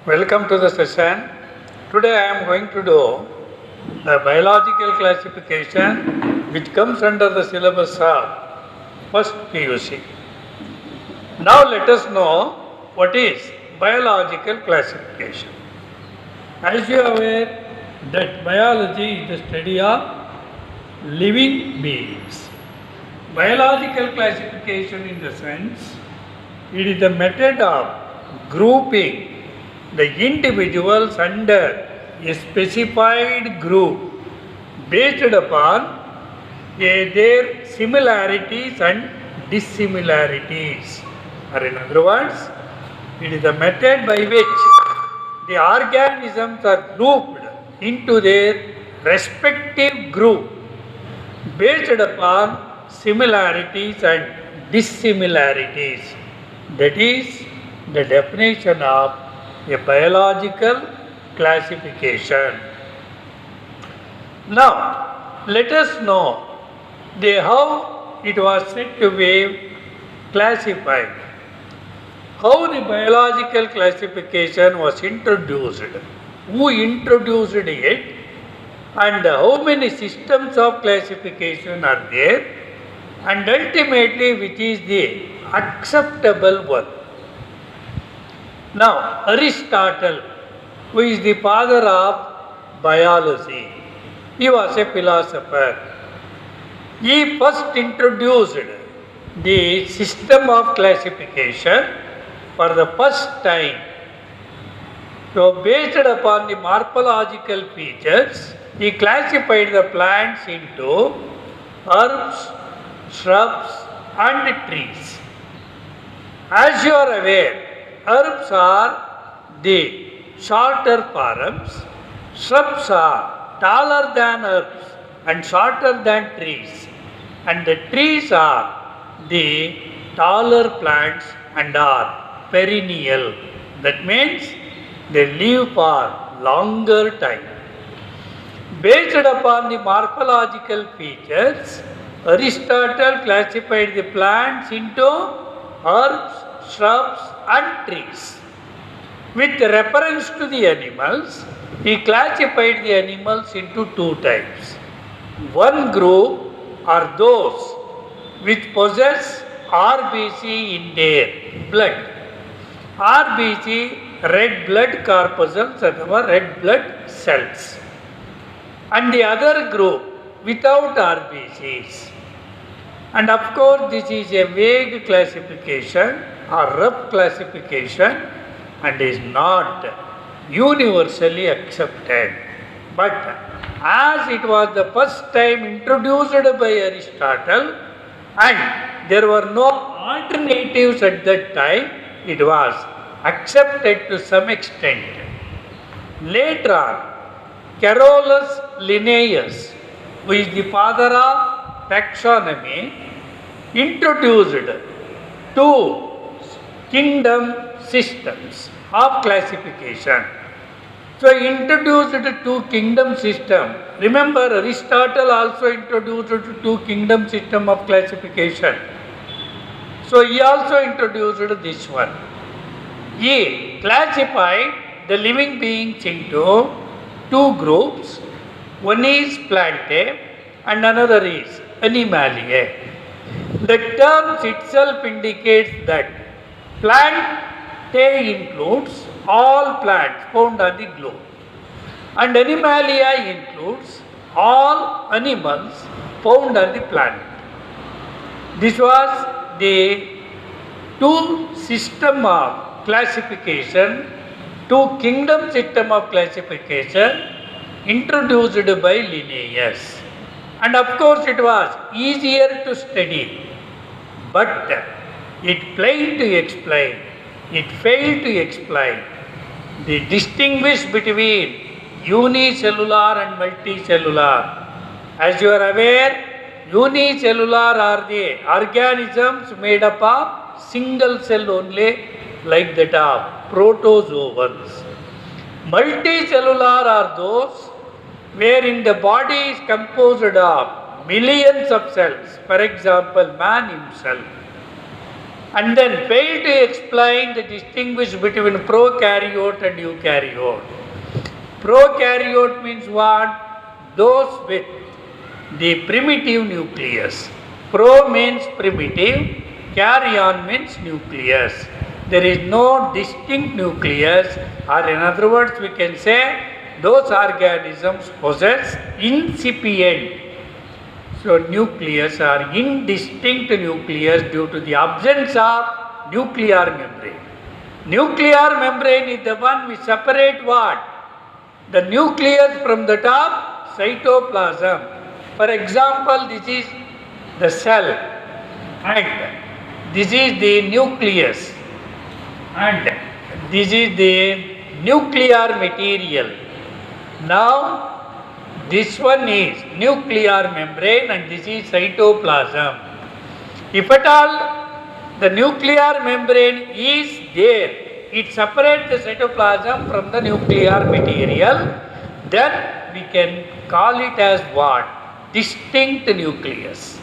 Welcome to the session. Today I am going to do the biological classification which comes under the syllabus of first PUC. Now let us know what is biological classification. As you are aware that biology is the study of living beings. Biological classification in the sense it is the method of grouping the individuals under a specified group based upon their similarities and dissimilarities. Or in other words, it is the method by which the organisms are grouped into their respective group based upon similarities and dissimilarities. That is the definition of a biological classification. Now, let us know how it was said to be classified. How the biological classification was introduced, who introduced it, and how many systems of classification are there, and ultimately which is the acceptable one. Now, Aristotle, who is the father of biology, he was a philosopher. He first introduced the system of classification for the first time. So, based upon the morphological features, he classified the plants into herbs, shrubs, and trees. As you are aware, herbs are the shorter forms, shrubs are taller than herbs and shorter than trees, and the trees are the taller plants and are perennial. That means they live for longer time. Based upon the morphological features, Aristotle classified the plants into herbs, shrubs, and trees. With reference to the animals, he classified the animals into two types. One group are those which possess RBC in their blood. RBC, red blood corpuscles or red blood cells. And the other group without RBCs. And of course, this is a vague classification or rough classification and is not universally accepted. But as it was the first time introduced by Aristotle and there were no alternatives at that time, it was accepted to some extent. Later on, Carolus Linnaeus, who is the father of taxonomy, introduced two kingdom systems of classification. So he introduced two kingdom system. Remember, Aristotle also introduced two kingdom system of classification. So he also introduced this one. He classified the living beings into two groups. One is Plantae and another is Animalia. The term itself indicates that Plantae includes all plants found on the globe, and Animalia includes all animals found on the planet. This was the two system of classification, two kingdom system of classification introduced by Linnaeus. And of course it was easier to study, but it failed to explain the distinguish between unicellular and multicellular. As you are aware, unicellular are the organisms made up of single cell only, like that of protozoans. Multicellular are those wherein the body is composed of millions of cells, for example, man himself. and then failed to explain the distinguish between prokaryote and eukaryote. Prokaryote means what? Those with the primitive nucleus. Pro means primitive, karyon means nucleus. There is no distinct nucleus, or in other words, we can say those organisms possess incipient. So, nucleus or indistinct nucleus due to the absence of nuclear membrane. Nuclear membrane is the one which separate what? The nucleus from the top cytoplasm. For example, this is the cell and this is the nucleus and this is the nuclear material. Now, this one is nuclear membrane and this is cytoplasm. If at all the nuclear membrane is there, it separates the cytoplasm from the nuclear material, then we can call it as what? Distinct nucleus.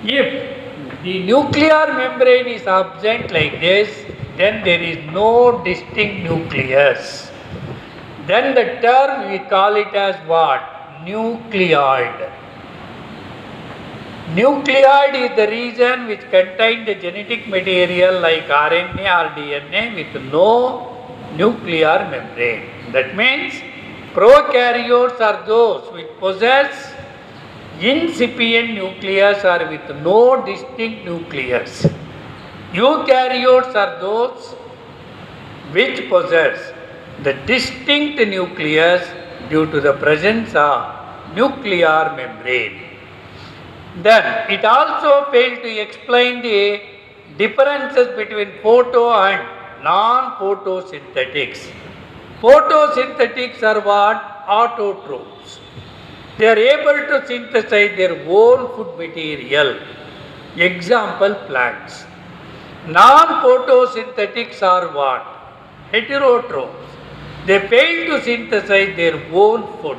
If the nuclear membrane is absent like this, then there is no distinct nucleus. Then the term we call it as what? Nucleoid. Nucleoid is the region which contains the genetic material like RNA or DNA with no nuclear membrane. That means prokaryotes are those which possess incipient nucleus or with no distinct nucleus. Eukaryotes are those which possess the distinct nucleus due to the presence of nuclear membrane. Then it also failed to explain the differences between photo and non-photosynthetics. Photosynthetics are what? Autotrophs. They are able to synthesize their own food material. Example, plants. Non-photosynthetics are what? Heterotrophs. They fail to synthesize their own food.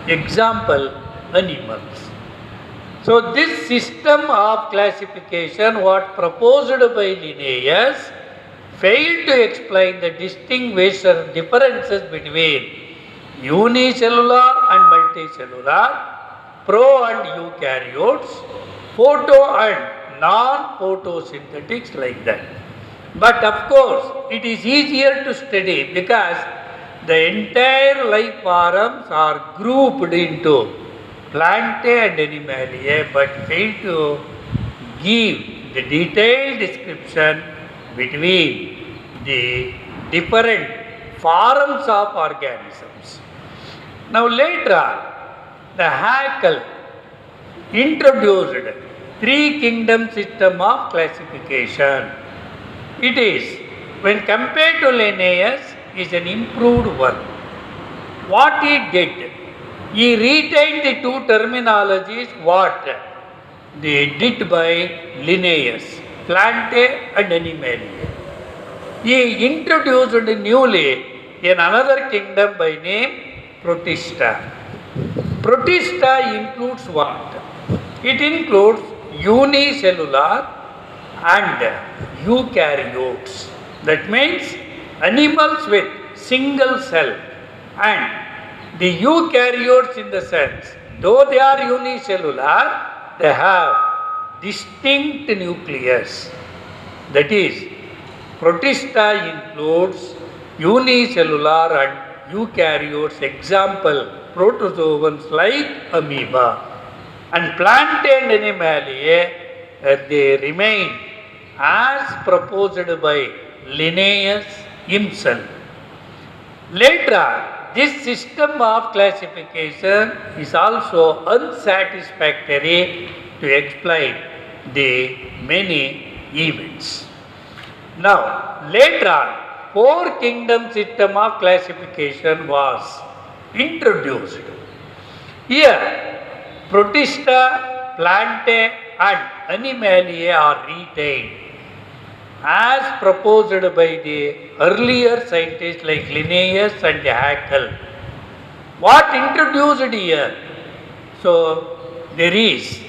Example, animals. So this system of classification, what proposed by Linnaeus, failed to explain the distinguishing differences between unicellular and multicellular, pro and eukaryotes, photo and non-photosynthetics like that. But of course, it is easier to study because the entire life forms are grouped into Plantae and Animalia, but fail to give the detailed description between the different forms of organisms. Now later on, the Haeckel introduced three kingdom system of classification. It is, when compared to Linnaeus, is an improved one. What he did, he retained the two terminologies what they did by Linnaeus, Plantae and Animalia. He introduced newly another kingdom by name Protista. Protista includes what? It includes unicellular and eukaryotes. That means animals with single cell and the eukaryotes in the sense, though they are unicellular, they have distinct nucleus. That is, Protista includes unicellular and eukaryotes, example, protozoans like amoeba. And Plantae and Animalia, they remain as proposed by Linnaeus himself. Later, this system of classification is also unsatisfactory to explain the many events. Now, later on, four kingdom system of classification was introduced. Here, Protista, Plantae and Animalia are retained as proposed by the earlier scientists like Linnaeus and Haeckel. What introduced here? So, there is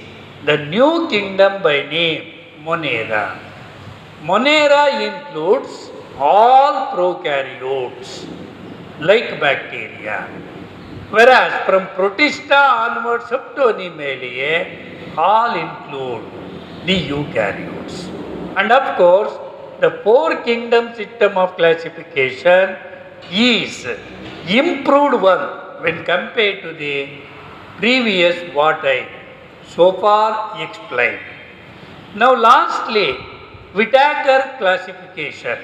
the new kingdom by name Monera. Monera includes all prokaryotes like bacteria. Whereas from Protista onwards up to Animalia, all include the eukaryotes. And of course, the four kingdom system of classification is improved one when compared to the previous what I so far explained. Now lastly, Whittaker classification.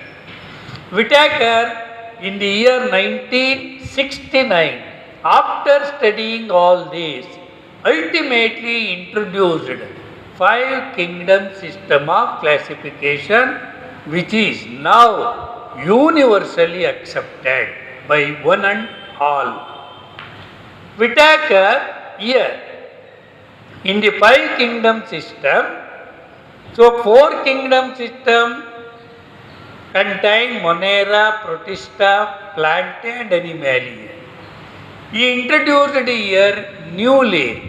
Whittaker in the year 1969, after studying all this, ultimately introduced five kingdom system of classification, which is now universally accepted by one and all. Whittaker here in the five kingdom system, so four kingdom system contain Monera, Protista, Plantae and Animalia. He introduced here newly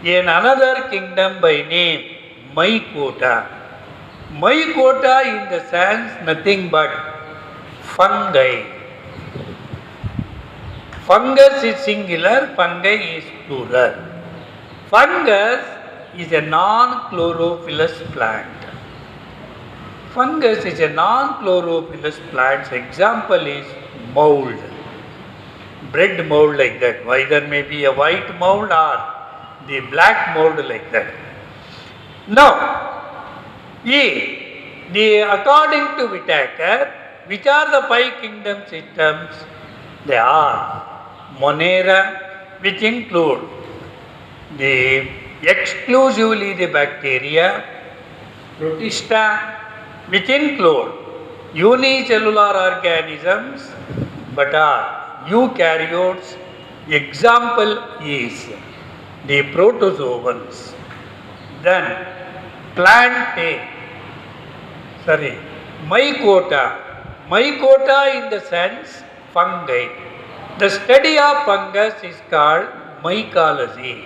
in another kingdom by name Mycota. Mycota in the sense nothing but fungi. Fungus is singular, fungi is plural. Fungus is a non-chlorophyllous plant. Fungus is a non-chlorophyllous plant. Example is mold. Bread mold like that. Either may be a white mold or the black mold like that. Now, according to Whittaker, which are the five kingdom systems? They are Monera, which include exclusively the bacteria, Protista, which include unicellular organisms but are eukaryotes. Example is the protozoans. Then Mycota. Mycota in the sense fungi. The study of fungus is called mycology.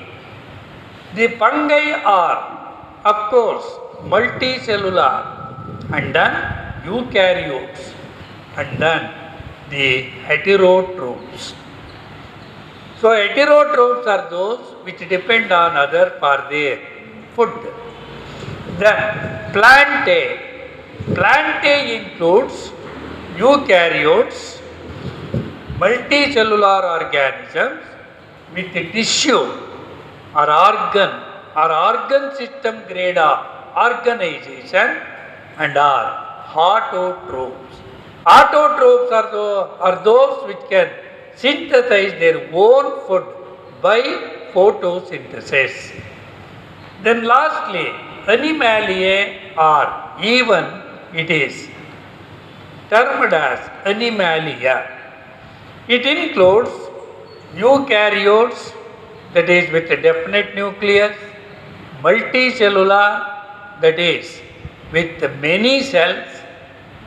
The fungi are, of course, multicellular and then eukaryotes and then the heterotrophs. So heterotrophs are those which depend on other for their food. Then Plantae. Plantae includes eukaryotes, multicellular organisms with tissue or organ system grade of organization and are autotrophs. Autotrophs are those which can synthesize their own food by photosynthesis. Then lastly, Animalia are even it is termed as Animalia. It includes eukaryotes, that is with a definite nucleus, multicellular, that is with many cells,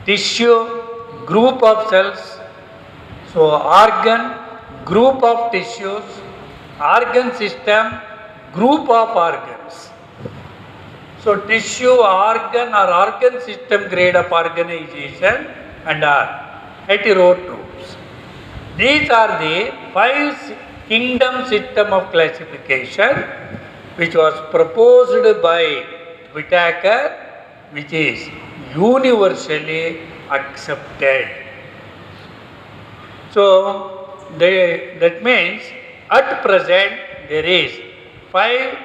tissue, group of cells, so organ, group of tissues, organ system, group of organs. So tissue, organ or organ system grade of organization and are heterotrophs. These are the five kingdom system of classification which was proposed by Whittaker, which is universally accepted. So that means at present there is five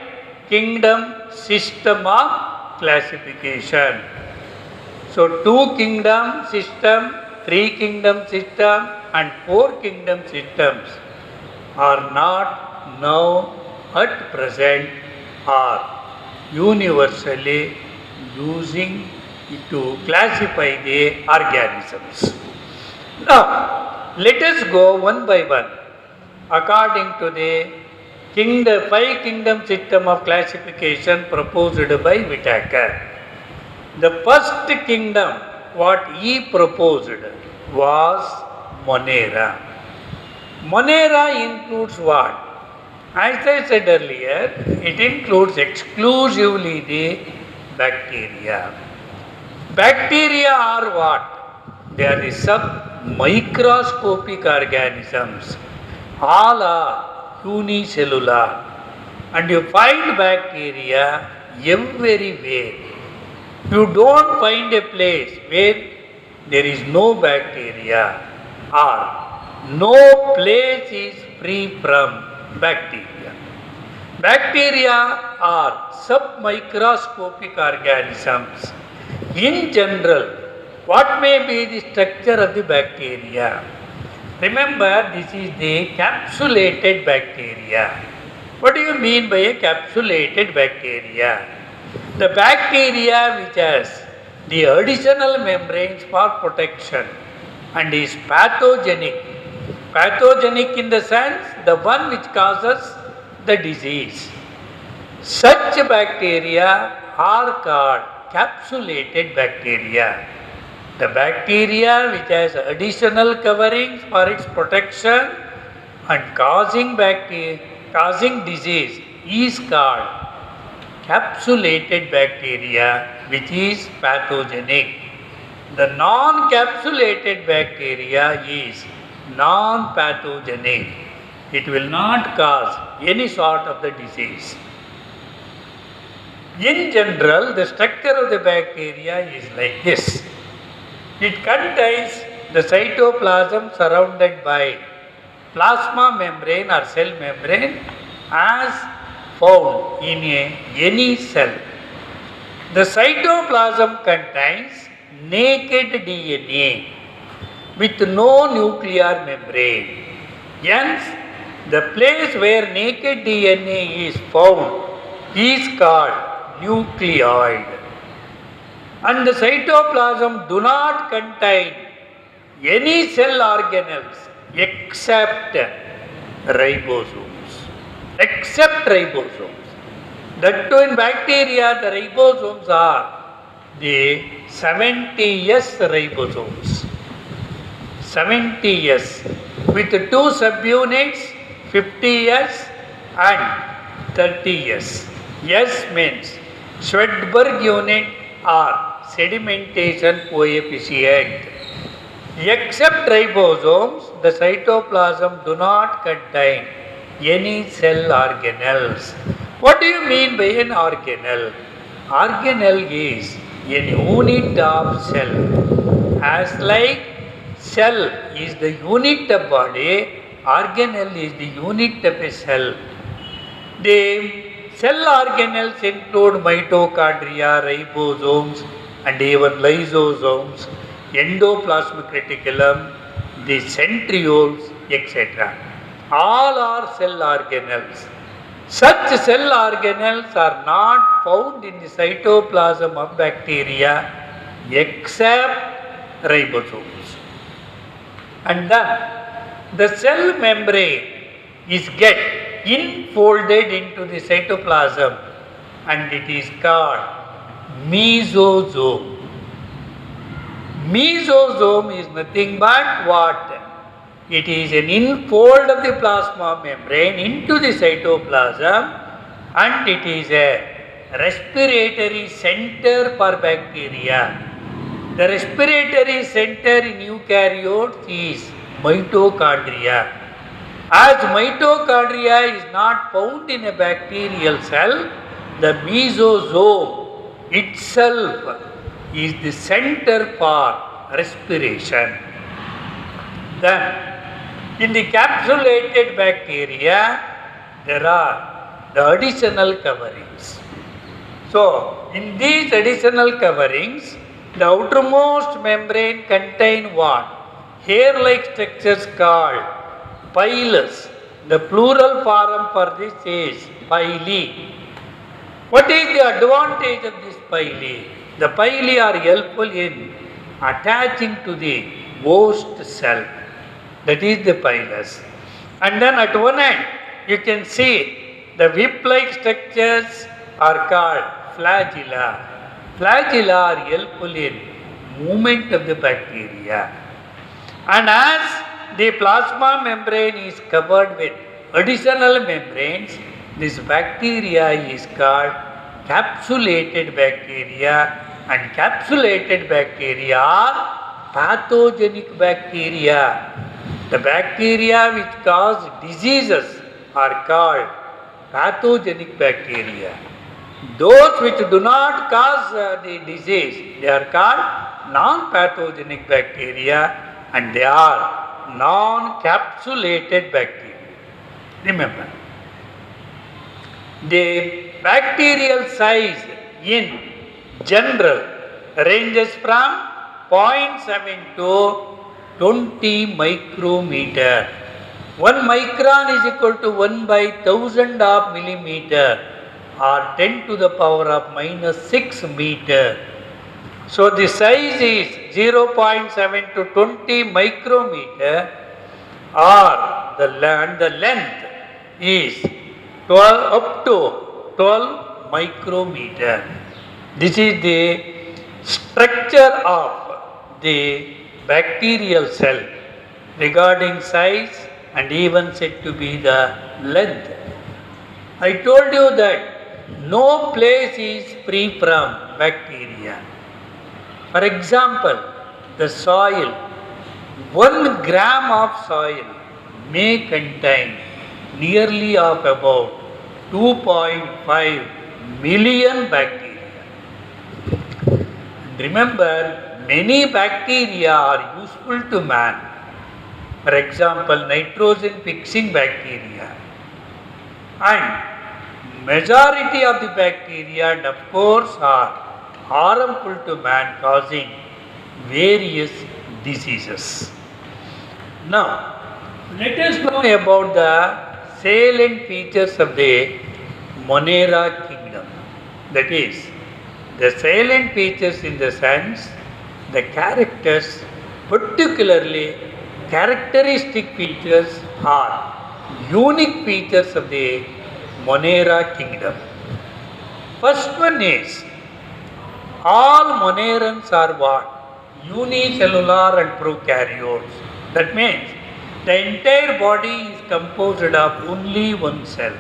kingdom system of classification. So 2 kingdom system, 3 kingdom system and 4 kingdom systems are not now at present are universally using to classify the organisms. Now let us go one by one according to the 5 kingdom system of classification proposed by Whittaker. The first kingdom what he proposed was Monera. Monera includes what? As I said earlier, it includes exclusively the bacteria. Bacteria are what? They are the sub-microscopic organisms. All are unicellular. And you find bacteria everywhere. You don't find a place where there is no bacteria or no place is free from bacteria. Bacteria are submicroscopic organisms. In general, what may be the structure of the bacteria? Remember, this is the capsulated bacteria. What do you mean by a capsulated bacteria? The bacteria which has the additional membranes for protection and is pathogenic. Pathogenic in the sense the one which causes the disease. Such bacteria are called capsulated bacteria. The bacteria which has additional coverings for its protection and causing disease is called capsulated bacteria, which is pathogenic. The non-capsulated bacteria is non-pathogenic. It will not cause any sort of the disease. In general, the structure of the bacteria is like this. It contains the cytoplasm surrounded by plasma membrane or cell membrane as found in any cell. The cytoplasm contains naked DNA with no nuclear membrane. Hence, the place where naked DNA is found is called nucleoid. And the cytoplasm do not contain any cell organelles except ribosomes. Except ribosomes. That too in bacteria, the ribosomes are the 70S ribosomes. 70S with 2 subunits, 50S and 30S. S means Schwarzschild unit or sedimentation coefficient. Except ribosomes, the cytoplasm do not contain any cell organelles. What do you mean by an organelle? Organelle is an unit of cell. As like cell is the unit of body, organelle is the unit of a cell. The cell organelles include mitochondria, ribosomes and even lysosomes, endoplasmic reticulum, the centrioles, etc. All are cell organelles. Such cell organelles are not found in the cytoplasm of bacteria except ribosomes. And then the cell membrane is get enfolded into the cytoplasm and it is called mesosome. Mesosome is nothing but what? It is an infold of the plasma membrane into the cytoplasm and it is a respiratory center for bacteria. The respiratory center in eukaryotes is mitochondria. As mitochondria is not found in a bacterial cell, the mesosome itself is the center for respiration. Then, in the capsulated bacteria, there are the additional coverings. So, in these additional coverings, the outermost membrane contain what? Hair-like structures called pilus. The plural form for this is pili. What is the advantage of this pili? The pili are helpful in attaching to the host cell. That is the pilus. And then at one end, you can see the whip-like structures are called flagella. Flagella are helpful in movement of the bacteria. And as the plasma membrane is covered with additional membranes, this bacteria is called capsulated bacteria and capsulated bacteria are pathogenic bacteria. The bacteria which cause diseases are called pathogenic bacteria. Those which do not cause the disease, they are called non-pathogenic bacteria, and they are non-capsulated bacteria. Remember, the bacterial size in general ranges from 0.7 to 20 micrometer. 1 micron is equal to 1/1000 of millimeter, or 10 to the power of -6 meter. So the size is 0.7 to 20 micrometer, or the length is 12 up to 12 micrometer. This is the structure of the bacterial cell regarding size and even said to be the length. I told you that no place is free from bacteria. For example, the soil, 1 gram of soil may contain nearly of about 2.5 million bacteria. Remember, many bacteria are useful to man. For example, nitrogen fixing bacteria, and majority of the bacteria, and of course, are harmful to man, causing various diseases. Now, let us know about the salient features of the Monera kingdom. That is, the salient features in the sense, the characters, particularly characteristic features are unique features of the Monera kingdom. First one is, all Monerans are what? Unicellular and prokaryotes. That means the entire body is composed of only one cell,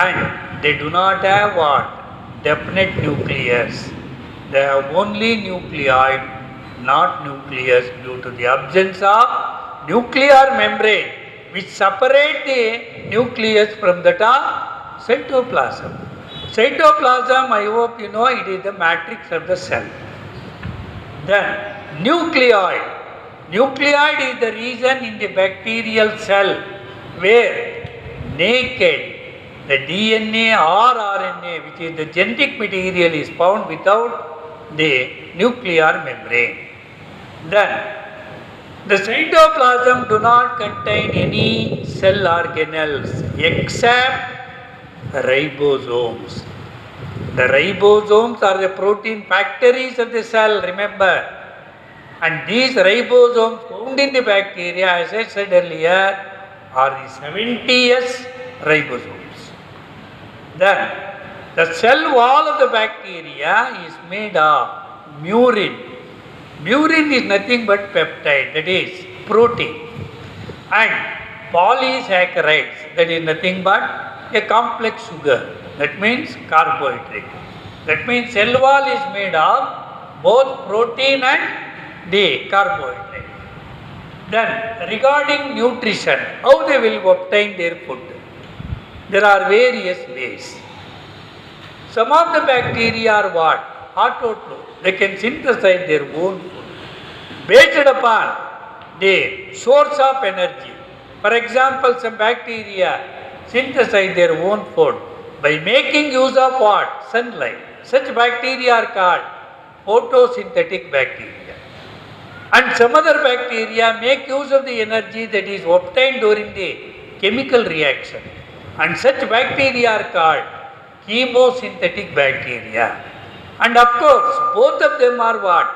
and they do not have what? Definite nucleus. They have only nucleoid, not nucleus, due to the absence of nuclear membrane which separate the nucleus from that of cytoplasm. Cytoplasm, I hope you know, it is the matrix of the cell. Then nucleoid. Nucleoid is the region in the bacterial cell where naked the DNA or RNA, which is the genetic material, is found without the nuclear membrane. Then the cytoplasm do not contain any cell organelles except ribosomes. The ribosomes are the protein factories of the cell, remember. And these ribosomes found in the bacteria, as I said earlier, are the 70S ribosomes. Then the cell wall of the bacteria is made of murin. Murin is nothing but peptide, that is protein, and polysaccharides, that is nothing but a complex sugar, that means carbohydrate. That means cell wall is made of both protein and the carbohydrate. Then regarding nutrition, how they will obtain their food? There are various ways. Some of the bacteria are what? Autotroph. They can synthesize their own food based upon the source of energy. For example, some bacteria synthesize their own food by making use of what? Sunlight. Such bacteria are called photosynthetic bacteria. And some other bacteria make use of the energy that is obtained during the chemical reaction. And such bacteria are called chemosynthetic bacteria. And of course, both of them are what?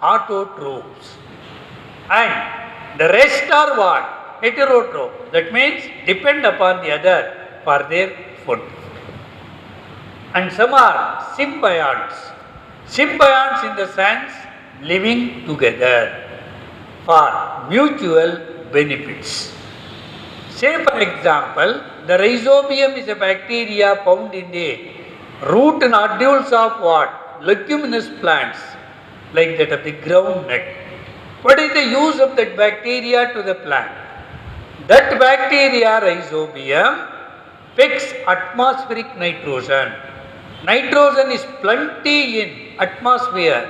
Autotrophs. And the rest are what? Heterotroph. That means depend upon the other for their food. And some are symbionts. Symbionts in the sense living together for mutual benefits. Say for example, the rhizobium is a bacteria found in the root nodules of what? leguminous plants like that of the groundnut. What is the use of that bacteria to the plant? That bacteria, Rhizobium, picks atmospheric nitrogen. Nitrogen is plenty in atmosphere.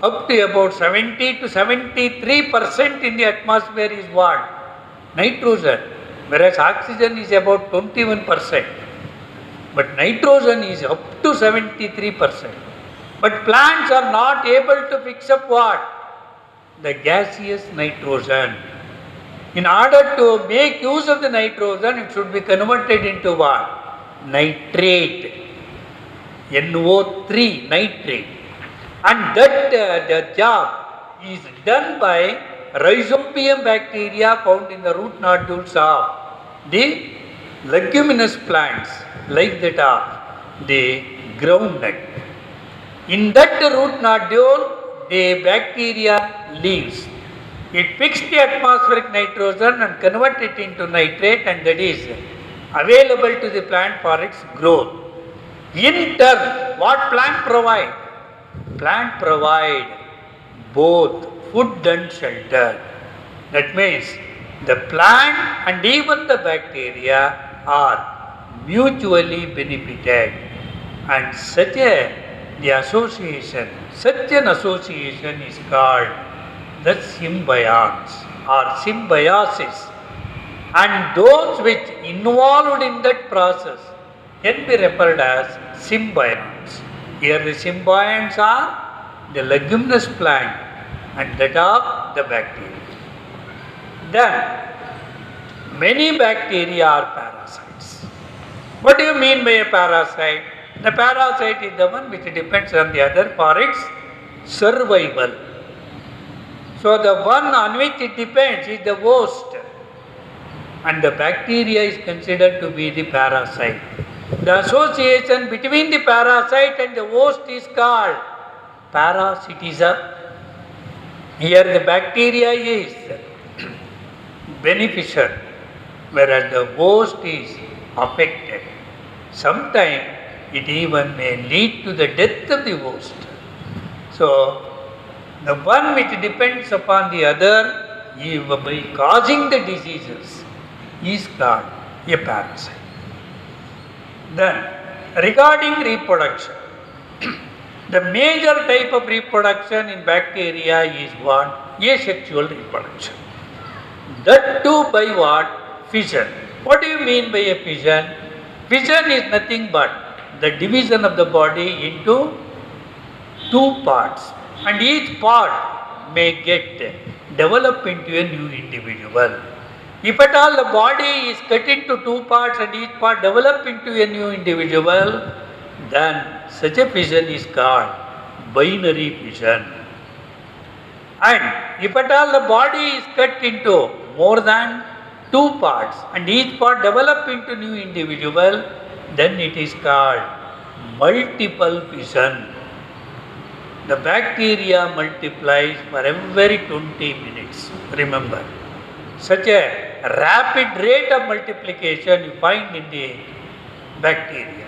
Up to about 70 to 73% in the atmosphere is what? Nitrogen. Whereas oxygen is about 21%. But nitrogen is up to 73%. But plants are not able to fix up what? The gaseous nitrogen. In order to make use of the nitrogen, it should be converted into what? Nitrate. NO3, nitrate. And that the job is done by Rhizobium bacteria found in the root nodules of the leguminous plants like that of the groundnut. In that root nodule, the bacteria lives. It picks the atmospheric nitrogen and converts it into nitrate, and that is available to the plant for its growth. In turn, what plant provide? Plant provide both food and shelter. That means the plant and even the bacteria are mutually benefited, and such an association is called the symbionts or symbiosis, and those which involved in that process can be referred as symbionts. Here the symbionts are the leguminous plant and that of the bacteria. Then many bacteria are parasites. What do you mean by a parasite? The parasite is the one which depends on the other for its survival. So the one on which it depends is the host, and the bacteria is considered to be the parasite. The association between the parasite and the host is called parasitism. Here the bacteria is beneficial, whereas the host is affected. Sometimes it even may lead to the death of the host. So the one which depends upon the other by causing the diseases is called a parasite. Then, regarding reproduction, the major type of reproduction in bacteria is what? Asexual reproduction. That too by what? Fission. What do you mean by a fission? Fission is nothing but the division of the body into two parts, and each part may get developed into a new individual. If at all the body is cut into two parts and each part develop into a new individual, then such a fission is called binary fission. And if at all the body is cut into more than two parts and each part develop into new individual, then it is called multiple fission. The bacteria multiplies for every 20 minutes. Remember, such a rapid rate of multiplication you find in the bacteria.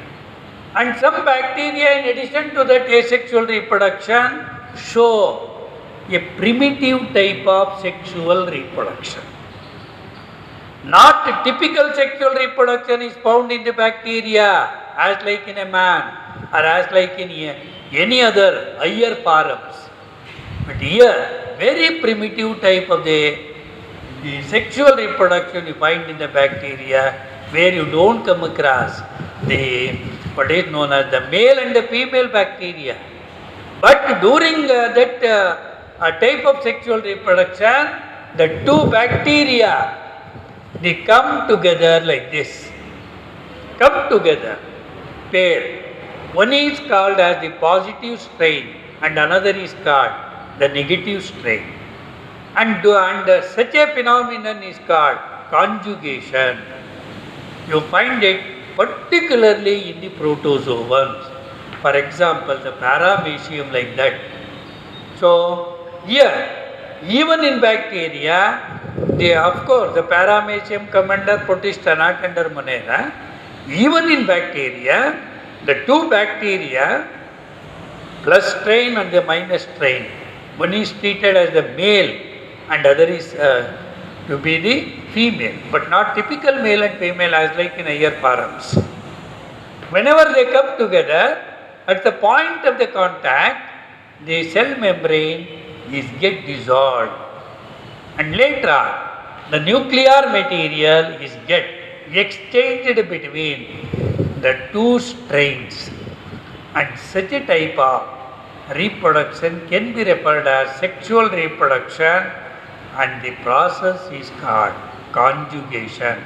And some bacteria, in addition to that asexual reproduction, show a primitive type of sexual reproduction. Not typical sexual reproduction is found in the bacteria as like in a man or as like in any other higher forms. But here, very primitive type of the sexual reproduction you find in the bacteria, where you don't come across what is known as the male and the female bacteria. But during that type of sexual reproduction, the two bacteria, they come together like this. Come together, pair. One is called as the positive strain and another is called the negative strain. And such a phenomenon is called conjugation. You find it particularly in the protozoans. For example, the paramecium like that. So, here, even in bacteria, of course, the paramecium come under Protista, not under Monera. Even in bacteria, the two bacteria plus strain and the minus strain. One is treated as the male and other is to be the female, but not typical male and female as like in higher params. Whenever they come together, at the point of the contact, the cell membrane is get dissolved, and later on, the nuclear material is get exchanged between the two strains, and such a type of reproduction can be referred as sexual reproduction, and the process is called conjugation.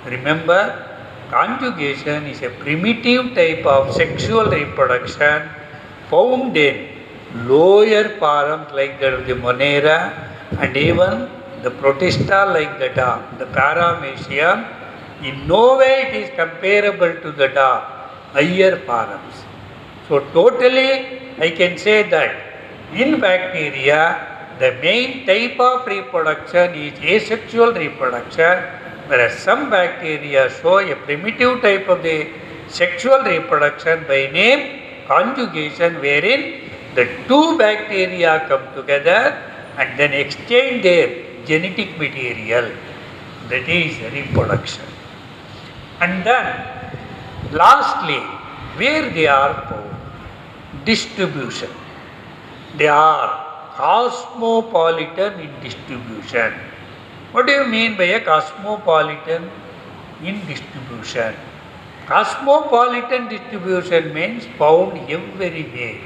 Remember, conjugation is a primitive type of sexual reproduction found in lower forms like that of the Monera and even the Protista like that of the Paramecium. In no way it is comparable to that of higher forms. So totally I can say that in bacteria the main type of reproduction is asexual reproduction, whereas some bacteria show a primitive type of the sexual reproduction by name conjugation, wherein the two bacteria come together and then exchange their genetic material, that is reproduction. And then lastly, where they are found, distribution. They are cosmopolitan in distribution. What do you mean by a cosmopolitan in distribution? Cosmopolitan distribution means found everywhere.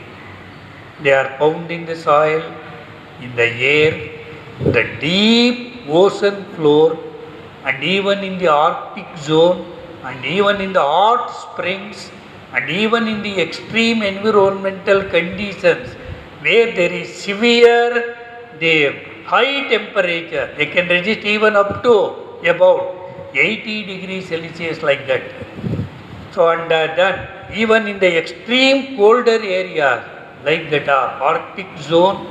They are found in the soil, in the air, the deep ocean floor, and even in the Arctic zone, and even in the hot springs, and even in the extreme environmental conditions where there is severe the high temperature. They can resist even up to about 80 degrees Celsius like that. So and then even in the extreme colder areas like that Arctic zone